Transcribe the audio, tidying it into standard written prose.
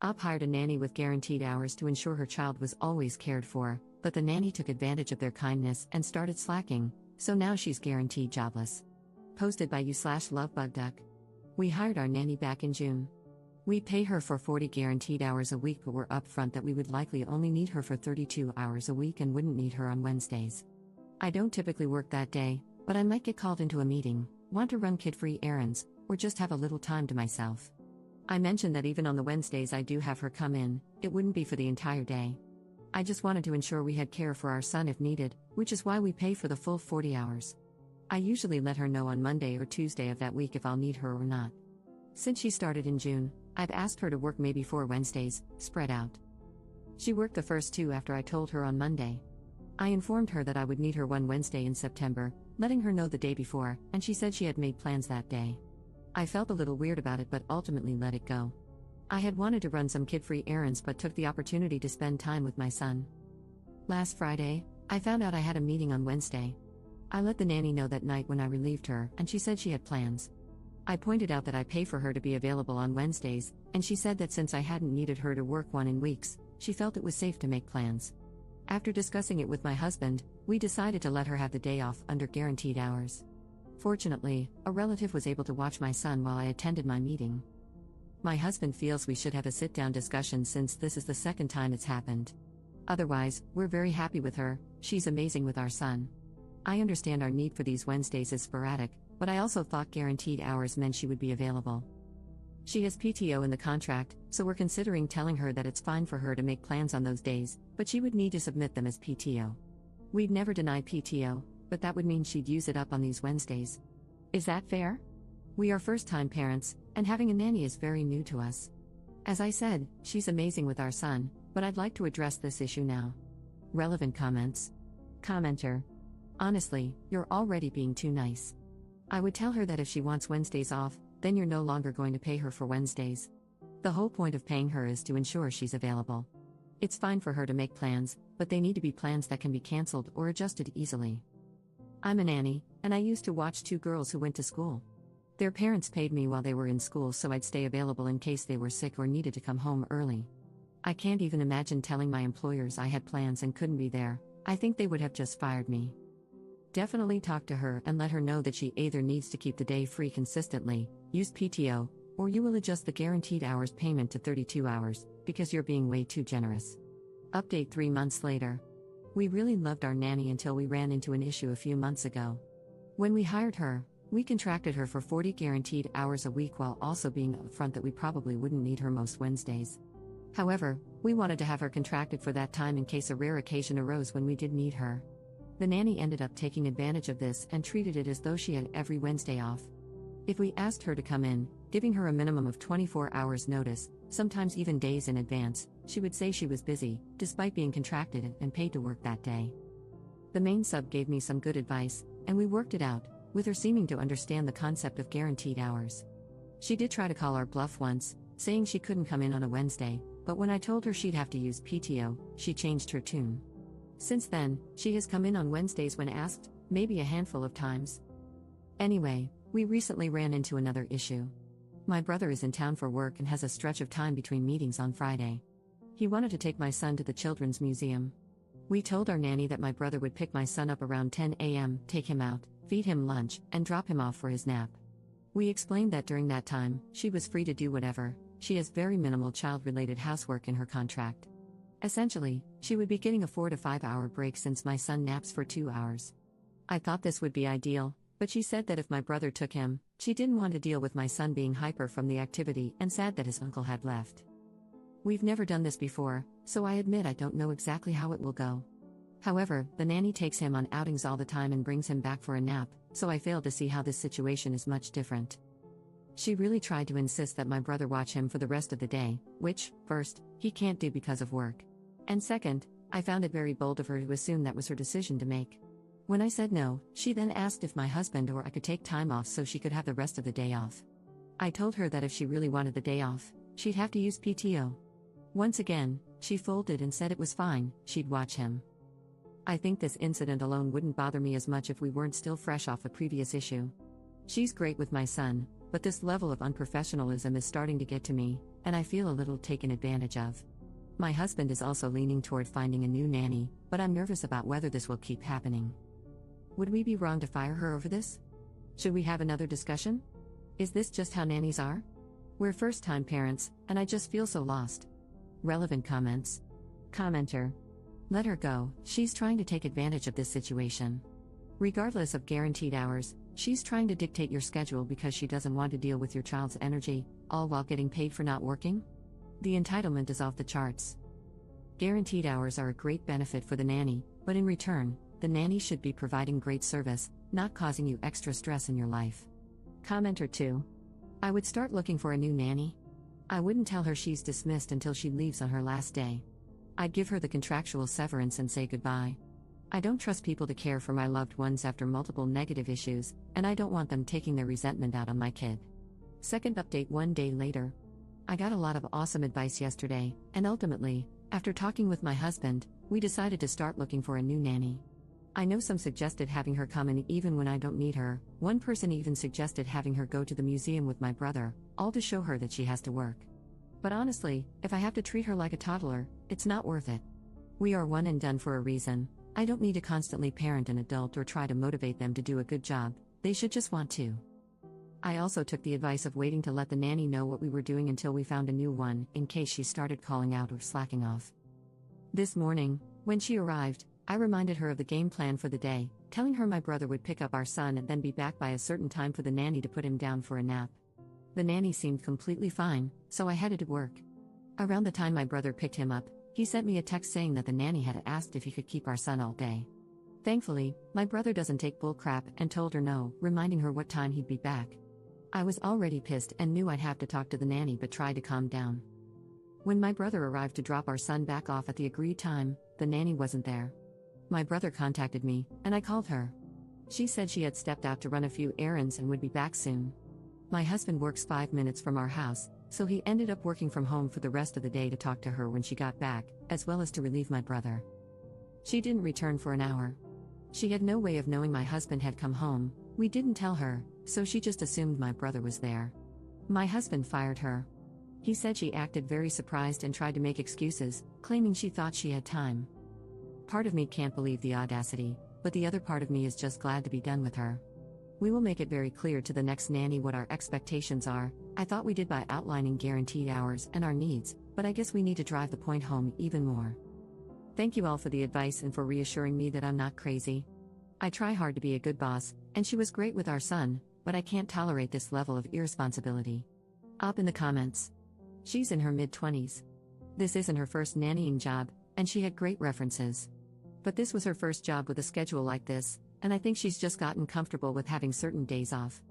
Op hired a nanny with guaranteed hours to ensure her child was always cared for, but the nanny took advantage of their kindness and started slacking, so now she's guaranteed jobless. Posted by you/lovebugduck. We hired our nanny back in June. We pay her for 40 guaranteed hours a week, but we're upfront that we would likely only need her for 32 hours a week and wouldn't need her on Wednesdays. I don't typically work that day, but I might get called into a meeting, want to run kid-free errands, or just have a little time to myself. I mentioned that even on the Wednesdays I do have her come in, it wouldn't be for the entire day. I just wanted to ensure we had care for our son if needed, which is why we pay for the full 40 hours. I usually let her know on Monday or Tuesday of that week if I'll need her or not. Since she started in June, I've asked her to work maybe 4 Wednesdays, spread out. She worked the first 2 after I told her on Monday. I informed her that I would need her one Wednesday in September, letting her know the day before, and she said she had made plans that day. I felt a little weird about it but ultimately let it go. I had wanted to run some kid-free errands but took the opportunity to spend time with my son. Last Friday, I found out I had a meeting on Wednesday. I let the nanny know that night when I relieved her, and she said she had plans. I pointed out that I pay for her to be available on Wednesdays, and she said that since I hadn't needed her to work one in weeks, she felt it was safe to make plans. After discussing it with my husband, we decided to let her have the day off under guaranteed hours. Fortunately, a relative was able to watch my son while I attended my meeting. My husband feels we should have a sit-down discussion since this is the second time it's happened. Otherwise, we're very happy with her, she's amazing with our son. I understand our need for these Wednesdays is sporadic, but I also thought guaranteed hours meant she would be available. She has PTO in the contract, so we're considering telling her that it's fine for her to make plans on those days, but she would need to submit them as PTO. We'd never deny PTO, but that would mean she'd use it up on these Wednesdays. Is that fair? We are first-time parents, and having a nanny is very new to us. As I said, she's amazing with our son, but I'd like to address this issue now. Relevant comments. Commenter. Honestly, you're already being too nice. I would tell her that if she wants Wednesdays off, then you're no longer going to pay her for Wednesdays. The whole point of paying her is to ensure she's available. It's fine for her to make plans, but they need to be plans that can be cancelled or adjusted easily. I'm a nanny, and I used to watch 2 girls who went to school. Their parents paid me while they were in school so I'd stay available in case they were sick or needed to come home early. I can't even imagine telling my employers I had plans and couldn't be there. I think they would have just fired me. Definitely talk to her and let her know that she either needs to keep the day free consistently, use PTO, or you will adjust the guaranteed hours payment to 32 hours, because you're being way too generous. Update 3 months later. We really loved our nanny until we ran into an issue a few months ago. When we hired her, we contracted her for 40 guaranteed hours a week while also being upfront that we probably wouldn't need her most Wednesdays. However, we wanted to have her contracted for that time in case a rare occasion arose when we did need her. The nanny ended up taking advantage of this and treated it as though she had every Wednesday off. If we asked her to come in, giving her a minimum of 24 hours notice, sometimes even days in advance, she would say she was busy, despite being contracted and paid to work that day. The main sub gave me some good advice, and we worked it out, with her seeming to understand the concept of guaranteed hours. She did try to call our bluff once, saying she couldn't come in on a Wednesday, but when I told her she'd have to use PTO, she changed her tune. Since then, she has come in on Wednesdays when asked, maybe a handful of times. Anyway, we recently ran into another issue. My brother is in town for work and has a stretch of time between meetings on Friday. He wanted to take my son to the Children's Museum. We told our nanny that my brother would pick my son up around 10 a.m., take him out, feed him lunch, and drop him off for his nap. We explained that during that time, she was free to do whatever. She has very minimal child-related housework in her contract. Essentially, she would be getting a 4 to 5 hour break since my son naps for 2 hours. I thought this would be ideal, but she said that if my brother took him, she didn't want to deal with my son being hyper from the activity and sad that his uncle had left. We've never done this before, so I admit I don't know exactly how it will go. However, the nanny takes him on outings all the time and brings him back for a nap, so I fail to see how this situation is much different. She really tried to insist that my brother watch him for the rest of the day, which, first, he can't do because of work. And second, I found it very bold of her to assume that was her decision to make. When I said no, she then asked if my husband or I could take time off so she could have the rest of the day off. I told her that if she really wanted the day off, she'd have to use PTO. Once again, she folded and said it was fine, she'd watch him. I think this incident alone wouldn't bother me as much if we weren't still fresh off a previous issue. She's great with my son, but this level of unprofessionalism is starting to get to me, and I feel a little taken advantage of. My husband is also leaning toward finding a new nanny, but I'm nervous about whether this will keep happening. Would we be wrong to fire her over this? Should we have another discussion? Is this just how nannies are? We're first-time parents, and I just feel so lost. Relevant comments. Commenter. Let her go, she's trying to take advantage of this situation. Regardless of guaranteed hours, she's trying to dictate your schedule because she doesn't want to deal with your child's energy, all while getting paid for not working? The entitlement is off the charts. Guaranteed hours are a great benefit for the nanny, but in return, the nanny should be providing great service, not causing you extra stress in your life. Commenter 2. I would start looking for a new nanny. I wouldn't tell her she's dismissed until she leaves on her last day. I'd give her the contractual severance and say goodbye. I don't trust people to care for my loved ones after multiple negative issues, and I don't want them taking their resentment out on my kid. Second update 1 day later. I got a lot of awesome advice yesterday, and ultimately, after talking with my husband, we decided to start looking for a new nanny. I know some suggested having her come in even when I don't need her. One person even suggested having her go to the museum with my brother, all to show her that she has to work. But honestly, if I have to treat her like a toddler, it's not worth it. We are one and done for a reason. I don't need to constantly parent an adult or try to motivate them to do a good job, they should just want to. I also took the advice of waiting to let the nanny know what we were doing until we found a new one, in case she started calling out or slacking off. This morning, when she arrived, I reminded her of the game plan for the day, telling her my brother would pick up our son and then be back by a certain time for the nanny to put him down for a nap. The nanny seemed completely fine, so I headed to work. Around the time my brother picked him up, he sent me a text saying that the nanny had asked if he could keep our son all day. Thankfully, my brother doesn't take bull crap and told her no, reminding her what time he'd be back. I was already pissed and knew I'd have to talk to the nanny but tried to calm down. When my brother arrived to drop our son back off at the agreed time, the nanny wasn't there. My brother contacted me, and I called her. She said she had stepped out to run a few errands and would be back soon. My husband works 5 minutes from our house, so he ended up working from home for the rest of the day to talk to her when she got back, as well as to relieve my brother. She didn't return for an hour. She had no way of knowing my husband had come home. We didn't tell her, so she just assumed my brother was there. My husband fired her. He said she acted very surprised and tried to make excuses, claiming she thought she had time. Part of me can't believe the audacity, but the other part of me is just glad to be done with her. We will make it very clear to the next nanny what our expectations are. I thought we did by outlining guaranteed hours and our needs, but I guess we need to drive the point home even more. Thank you all for the advice and for reassuring me that I'm not crazy. I try hard to be a good boss, and she was great with our son, but I can't tolerate this level of irresponsibility. Up in the comments. She's in her mid-20s. This isn't her first nannying job, and she had great references. But this was her first job with a schedule like this, and I think she's just gotten comfortable with having certain days off.